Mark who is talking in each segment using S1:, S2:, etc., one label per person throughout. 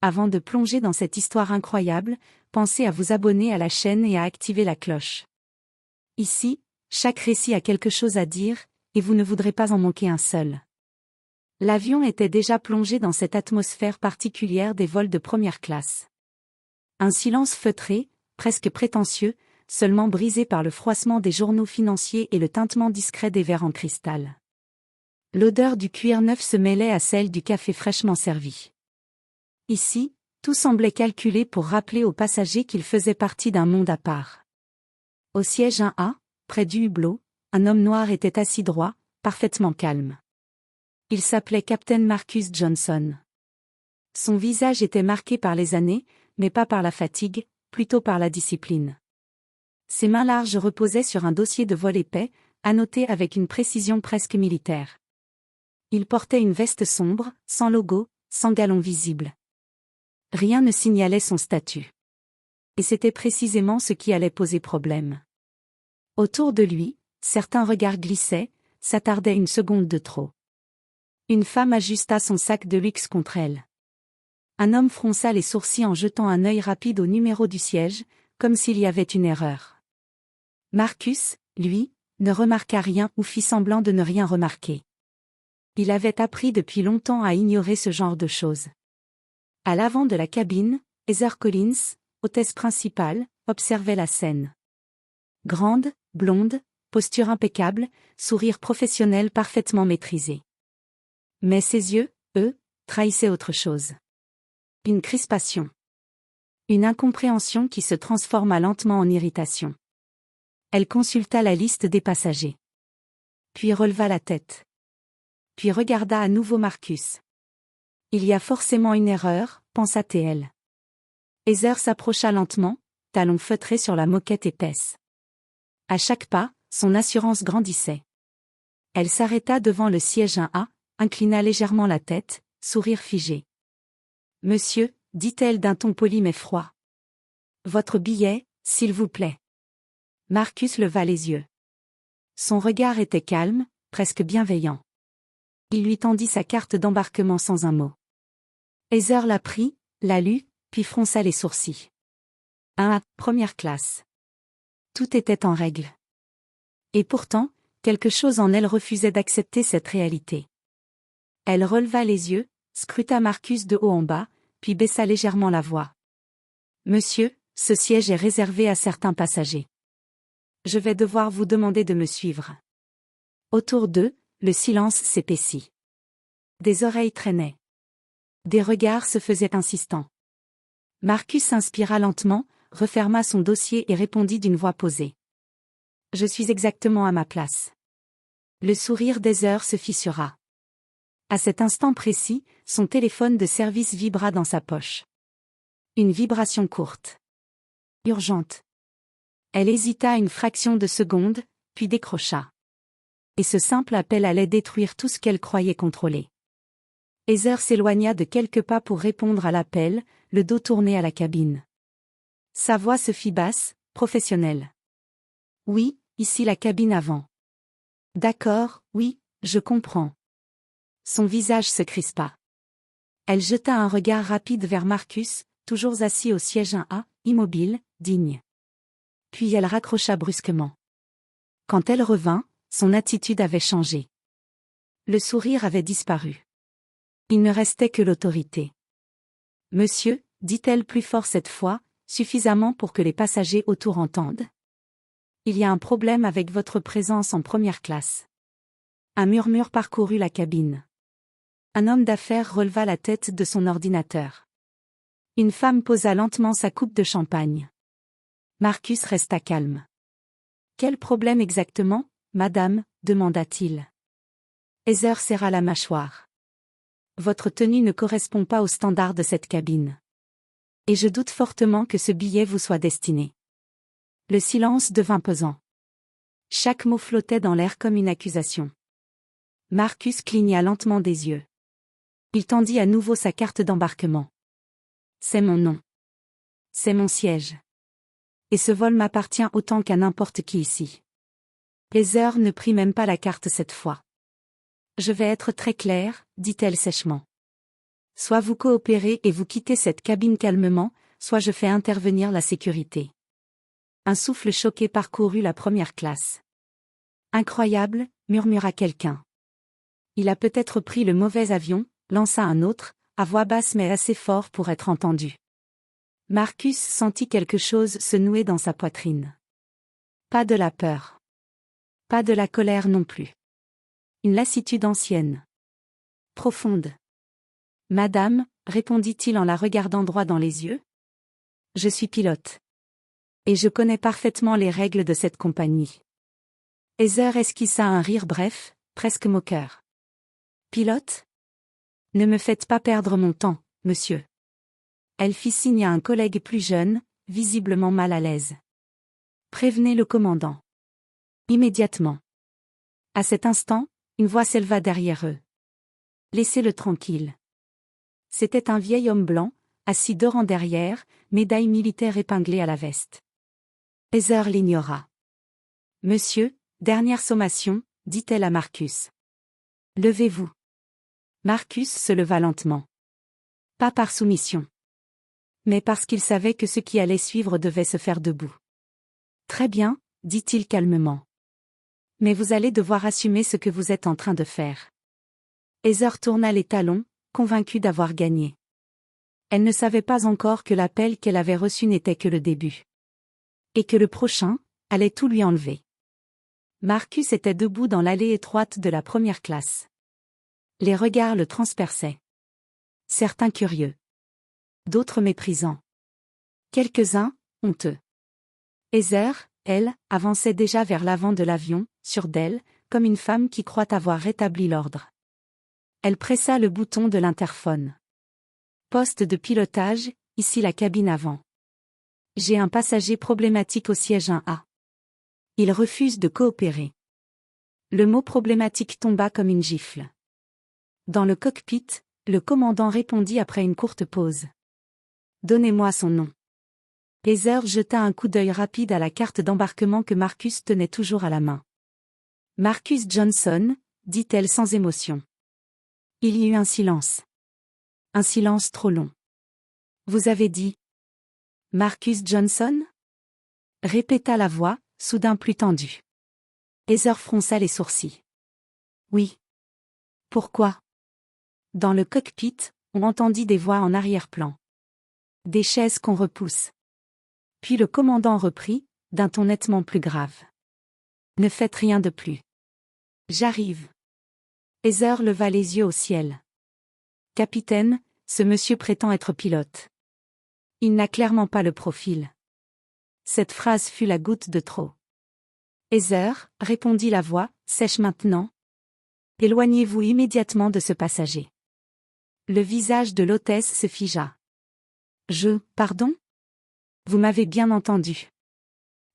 S1: Avant de plonger dans cette histoire incroyable, pensez à vous abonner à la chaîne et à activer la cloche. Ici, chaque récit a quelque chose à dire, et vous ne voudrez pas en manquer un seul. L'avion était déjà plongé dans cette atmosphère particulière des vols de première classe. Un silence feutré, presque prétentieux, seulement brisé par le froissement des journaux financiers et le tintement discret des verres en cristal. L'odeur du cuir neuf se mêlait à celle du café fraîchement servi. Ici, tout semblait calculé pour rappeler aux passagers qu'ils faisaient partie d'un monde à part. Au siège 1A, près du hublot, un homme noir était assis droit, parfaitement calme. Il s'appelait Captain Marcus Johnson. Son visage était marqué par les années, mais pas par la fatigue, plutôt par la discipline. Ses mains larges reposaient sur un dossier de vol épais, annoté avec une précision presque militaire. Il portait une veste sombre, sans logo, sans galon visible. Rien ne signalait son statut. Et c'était précisément ce qui allait poser problème. Autour de lui, certains regards glissaient, s'attardaient une seconde de trop. Une femme ajusta son sac de luxe contre elle. Un homme fronça les sourcils en jetant un œil rapide au numéro du siège, comme s'il y avait une erreur. Marcus, lui, ne remarqua rien ou fit semblant de ne rien remarquer. Il avait appris depuis longtemps à ignorer ce genre de choses. À l'avant de la cabine, Heather Collins, hôtesse principale, observait la scène. Grande, blonde, posture impeccable, sourire professionnel parfaitement maîtrisé. Mais ses yeux, eux, trahissaient autre chose. Une crispation. Une incompréhension qui se transforma lentement en irritation. Elle consulta la liste des passagers. Puis releva la tête. Puis regarda à nouveau Marcus. Il y a forcément une erreur, pensa-t-elle. Heather s'approcha lentement, talons feutrés sur la moquette épaisse. À chaque pas, son assurance grandissait. Elle s'arrêta devant le siège 1A, inclina légèrement la tête, sourire figé. « Monsieur », dit-elle d'un ton poli mais froid. « Votre billet, s'il vous plaît. » Marcus leva les yeux. Son regard était calme, presque bienveillant. Il lui tendit sa carte d'embarquement sans un mot. Heather la prit, la lut, puis fronça les sourcils. 1A, première classe. Tout était en règle. Et pourtant, quelque chose en elle refusait d'accepter cette réalité. Elle releva les yeux, scruta Marcus de haut en bas, puis baissa légèrement la voix. « Monsieur, ce siège est réservé à certains passagers. Je vais devoir vous demander de me suivre. » Autour d'eux, le silence s'épaissit. Des oreilles traînaient. Des regards se faisaient insistants. Marcus inspira lentement, referma son dossier et répondit d'une voix posée. « Je suis exactement à ma place. » Le sourire d'Heather se fissura. À cet instant précis, son téléphone de service vibra dans sa poche. Une vibration courte. Urgente. Elle hésita une fraction de seconde, puis décrocha. Et ce simple appel allait détruire tout ce qu'elle croyait contrôler. Heather s'éloigna de quelques pas pour répondre à l'appel, le dos tourné à la cabine. Sa voix se fit basse, professionnelle. « Oui, ici la cabine avant. »« D'accord, oui, je comprends. » Son visage se crispa. Elle jeta un regard rapide vers Marcus, toujours assis au siège 1A, immobile, digne. Puis elle raccrocha brusquement. Quand elle revint, son attitude avait changé. Le sourire avait disparu. Il ne restait que l'autorité. « Monsieur », dit-elle plus fort cette fois, suffisamment pour que les passagers autour entendent. « Il y a un problème avec votre présence en première classe. » Un murmure parcourut la cabine. Un homme d'affaires releva la tête de son ordinateur. Une femme posa lentement sa coupe de champagne. Marcus resta calme. « Quel problème exactement, madame ?» demanda-t-il. Heather serra la mâchoire. « Votre tenue ne correspond pas aux standards de cette cabine. Et je doute fortement que ce billet vous soit destiné. » Le silence devint pesant. Chaque mot flottait dans l'air comme une accusation. Marcus cligna lentement des yeux. Il tendit à nouveau sa carte d'embarquement. « C'est mon nom. C'est mon siège. Et ce vol m'appartient autant qu'à n'importe qui ici. » Heather ne prit même pas la carte cette fois. « Je vais être très claire, dit-elle sèchement. Soit vous coopérez et vous quittez cette cabine calmement, soit je fais intervenir la sécurité. Un souffle choqué parcourut la première classe. Incroyable, murmura quelqu'un. Il a peut-être pris le mauvais avion, lança un autre, à voix basse mais assez fort pour être entendu. Marcus sentit quelque chose se nouer dans sa poitrine. Pas de la peur. Pas de la colère non plus. Une lassitude ancienne. Profonde. Madame, répondit-il en la regardant droit dans les yeux. Je suis pilote. Et je connais parfaitement les règles de cette compagnie. Heather esquissa un rire bref, presque moqueur. Pilote? Ne me faites pas perdre mon temps, monsieur. Elle fit signe à un collègue plus jeune, visiblement mal à l'aise. Prévenez le commandant. Immédiatement. À cet instant, une voix s'éleva derrière eux. Laissez-le tranquille. C'était un vieil homme blanc, assis 2 rangs derrière, médaille militaire épinglée à la veste. Heather l'ignora. Monsieur, dernière sommation, dit-elle à Marcus. Levez-vous. Marcus se leva lentement. Pas par soumission. Mais parce qu'il savait que ce qui allait suivre devait se faire debout. Très bien, dit-il calmement. Mais vous allez devoir assumer ce que vous êtes en train de faire. Heather tourna les talons, convaincue d'avoir gagné. Elle ne savait pas encore que l'appel qu'elle avait reçu n'était que le début. Et que le prochain allait tout lui enlever. Marcus était debout dans l'allée étroite de la première classe. Les regards le transperçaient. Certains curieux. D'autres méprisants. Quelques-uns, honteux. Heather, elle, avançait déjà vers l'avant de l'avion, sûre d'elle, comme une femme qui croit avoir rétabli l'ordre. Elle pressa le bouton de l'interphone. Poste de pilotage, ici la cabine avant. J'ai un passager problématique au siège 1A. Il refuse de coopérer. Le mot problématique tomba comme une gifle. Dans le cockpit, le commandant répondit après une courte pause. Donnez-moi son nom. Heather jeta un coup d'œil rapide à la carte d'embarquement que Marcus tenait toujours à la main. Marcus Johnson, dit-elle sans émotion. Il y eut un silence. Un silence trop long. Vous avez dit Marcus Johnson? Répéta la voix, soudain plus tendue. Heather fronça les sourcils. Oui. Pourquoi? Dans le cockpit, on entendit des voix en arrière-plan. Des chaises qu'on repousse. Puis le commandant reprit, d'un ton nettement plus grave. Ne faites rien de plus. J'arrive. Heather leva les yeux au ciel. Capitaine, ce monsieur prétend être pilote. Il n'a clairement pas le profil. Cette phrase fut la goutte de trop. Heather, répondit la voix, sèche maintenant. Éloignez-vous immédiatement de ce passager. Le visage de l'hôtesse se figea. Pardon? Vous m'avez bien entendu.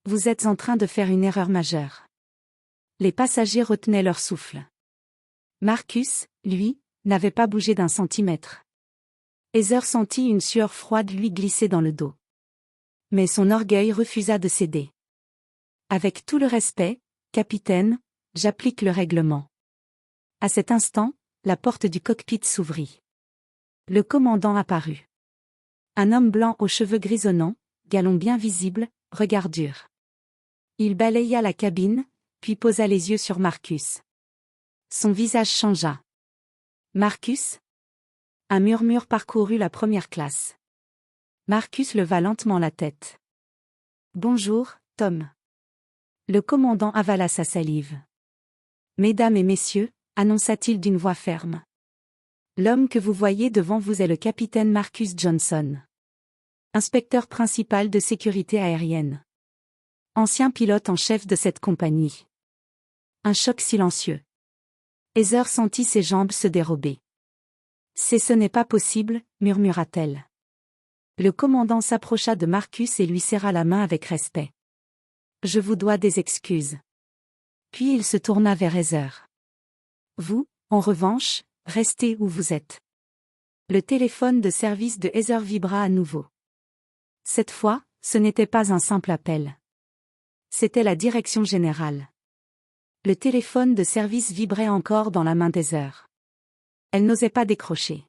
S1: Vous êtes en train de faire une erreur majeure. Les passagers retenaient leur souffle. Marcus, lui, n'avait pas bougé d'un centimètre. Heather sentit une sueur froide lui glisser dans le dos. Mais son orgueil refusa de céder. Avec tout le respect, capitaine, j'applique le règlement. À cet instant, la porte du cockpit s'ouvrit. Le commandant apparut. Un homme blanc aux cheveux grisonnants, galon bien visible, regard dur. Il balaya la cabine, puis posa les yeux sur Marcus. Son visage changea. Marcus? Un murmure parcourut la première classe. Marcus leva lentement la tête. Bonjour, Tom. Le commandant avala sa salive. Mesdames et messieurs, annonça-t-il d'une voix ferme. L'homme que vous voyez devant vous est le capitaine Marcus Johnson. Inspecteur principal de sécurité aérienne. Ancien pilote en chef de cette compagnie. Un choc silencieux. Heather sentit ses jambes se dérober. Ce n'est pas possible, murmura-t-elle. Le commandant s'approcha de Marcus et lui serra la main avec respect. Je vous dois des excuses. Puis il se tourna vers Heather. Vous, en revanche, restez où vous êtes. Le téléphone de service de Heather vibra à nouveau. Cette fois, ce n'était pas un simple appel. C'était la direction générale. Le téléphone de service vibrait encore dans la main d'Heather. Elle n'osait pas décrocher.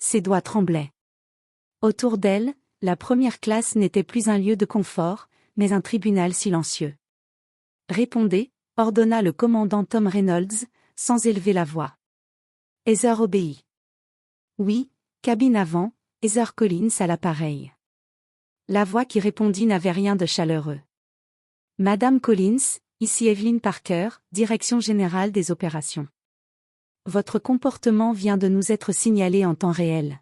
S1: Ses doigts tremblaient. Autour d'elle, la première classe n'était plus un lieu de confort, mais un tribunal silencieux. Répondez, ordonna le commandant Tom Reynolds, sans élever la voix. Heather obéit. Oui, cabine avant, Heather Collins à l'appareil. La voix qui répondit n'avait rien de chaleureux. Madame Collins, ici Evelyn Parker, Direction générale des opérations. Votre comportement vient de nous être signalé en temps réel.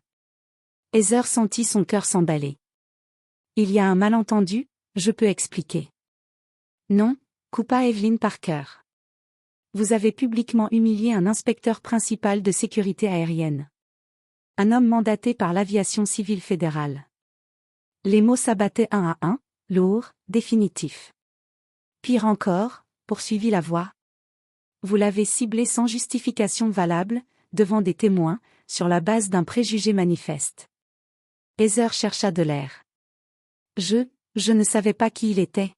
S1: Heather sentit son cœur s'emballer. Il y a un malentendu, je peux expliquer. Non, coupa Evelyn Parker. Vous avez publiquement humilié un inspecteur principal de sécurité aérienne. Un homme mandaté par l'aviation civile fédérale. Les mots s'abattaient un à un, lourds, définitifs. Pire encore, poursuivit la voix. Vous l'avez ciblé sans justification valable, devant des témoins, sur la base d'un préjugé manifeste. Heather chercha de l'air. Je ne savais pas qui il était.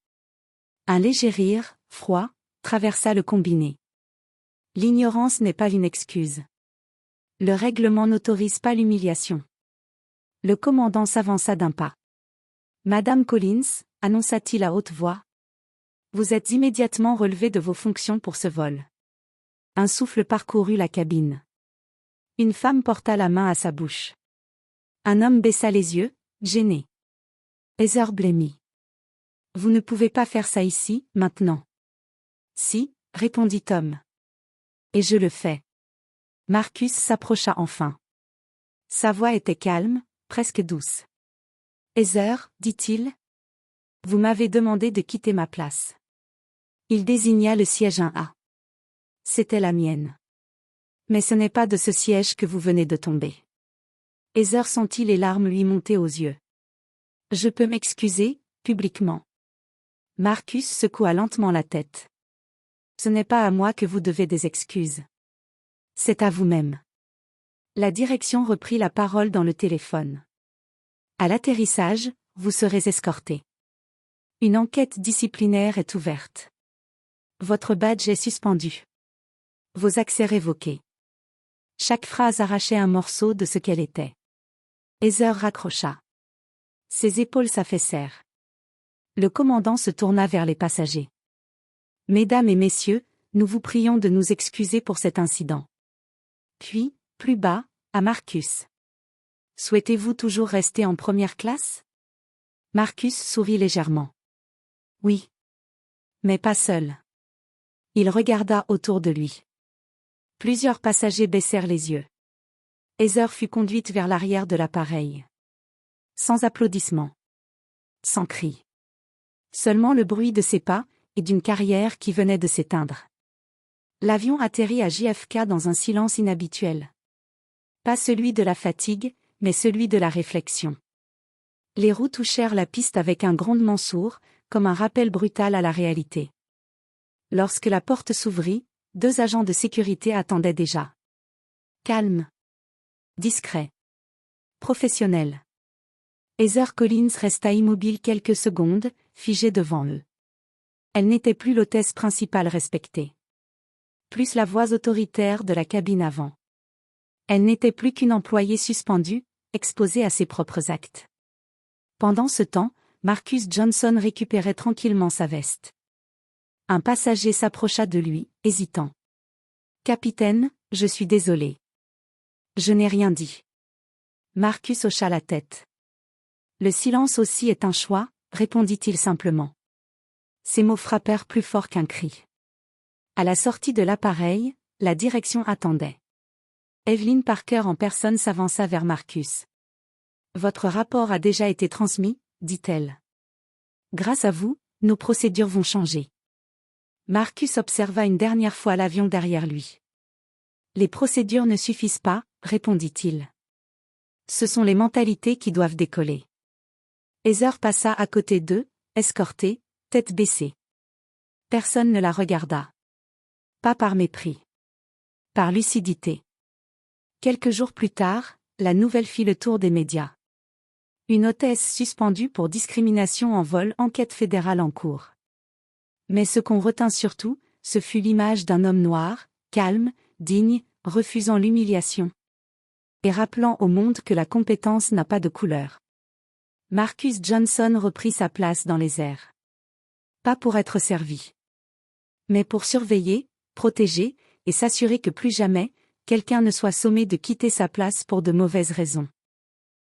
S1: Un léger rire, froid, traversa le combiné. L'ignorance n'est pas une excuse. Le règlement n'autorise pas l'humiliation. Le commandant s'avança d'un pas. Madame Collins, annonça-t-il à haute voix. Vous êtes immédiatement relevée de vos fonctions pour ce vol. Un souffle parcourut la cabine. Une femme porta la main à sa bouche. Un homme baissa les yeux, gêné. Heather blêmit. Vous ne pouvez pas faire ça ici, maintenant. Si, répondit Tom. Et je le fais. Marcus s'approcha enfin. Sa voix était calme, presque douce. Heather, dit-il. Vous m'avez demandé de quitter ma place. Il désigna le siège 1A. C'était la mienne. Mais ce n'est pas de ce siège que vous venez de tomber. Heather sentit les larmes lui monter aux yeux. Je peux m'excuser, publiquement. Marcus secoua lentement la tête. Ce n'est pas à moi que vous devez des excuses. C'est à vous-même. La direction reprit la parole dans le téléphone. À l'atterrissage, vous serez escorté. Une enquête disciplinaire est ouverte. Votre badge est suspendu. Vos accès révoqués. Chaque phrase arrachait un morceau de ce qu'elle était. Heather raccrocha. Ses épaules s'affaissèrent. Le commandant se tourna vers les passagers. Mesdames et messieurs, nous vous prions de nous excuser pour cet incident. Puis, plus bas, à Marcus. Souhaitez-vous toujours rester en première classe? Marcus sourit légèrement. Oui. Mais pas seul. Il regarda autour de lui. Plusieurs passagers baissèrent les yeux. Heather fut conduite vers l'arrière de l'appareil. Sans applaudissements. Sans cris. Seulement le bruit de ses pas, et d'une carrière qui venait de s'éteindre. L'avion atterrit à JFK dans un silence inhabituel. Pas celui de la fatigue, mais celui de la réflexion. Les roues touchèrent la piste avec un grondement sourd, comme un rappel brutal à la réalité. Lorsque la porte s'ouvrit, 2 agents de sécurité attendaient déjà. Calme. Discret. Professionnel. Heather Collins resta immobile quelques secondes, figée devant eux. Elle n'était plus l'hôtesse principale respectée. Plus la voix autoritaire de la cabine avant. Elle n'était plus qu'une employée suspendue, exposée à ses propres actes. Pendant ce temps, Marcus Johnson récupérait tranquillement sa veste. Un passager s'approcha de lui, hésitant. « Capitaine, je suis désolé. » « Je n'ai rien dit. » Marcus hocha la tête. « Le silence aussi est un choix, » répondit-il simplement. Ces mots frappèrent plus fort qu'un cri. À la sortie de l'appareil, la direction attendait. Evelyn Parker en personne s'avança vers Marcus. « Votre rapport a déjà été transmis, » dit-elle. « Grâce à vous, nos procédures vont changer. » Marcus observa une dernière fois l'avion derrière lui. « Les procédures ne suffisent pas, » répondit-il. « Ce sont les mentalités qui doivent décoller. » Heather passa à côté d'eux, escortée, tête baissée. Personne ne la regarda. Pas par mépris. Par lucidité. Quelques jours plus tard, la nouvelle fit le tour des médias. Une hôtesse suspendue pour discrimination en vol, enquête fédérale en cours. Mais ce qu'on retint surtout, ce fut l'image d'un homme noir, calme, digne, refusant l'humiliation. et rappelant au monde que la compétence n'a pas de couleur. Marcus Johnson reprit sa place dans les airs. Pas pour être servi, mais pour surveiller, protéger, et s'assurer que plus jamais, quelqu'un ne soit sommé de quitter sa place pour de mauvaises raisons.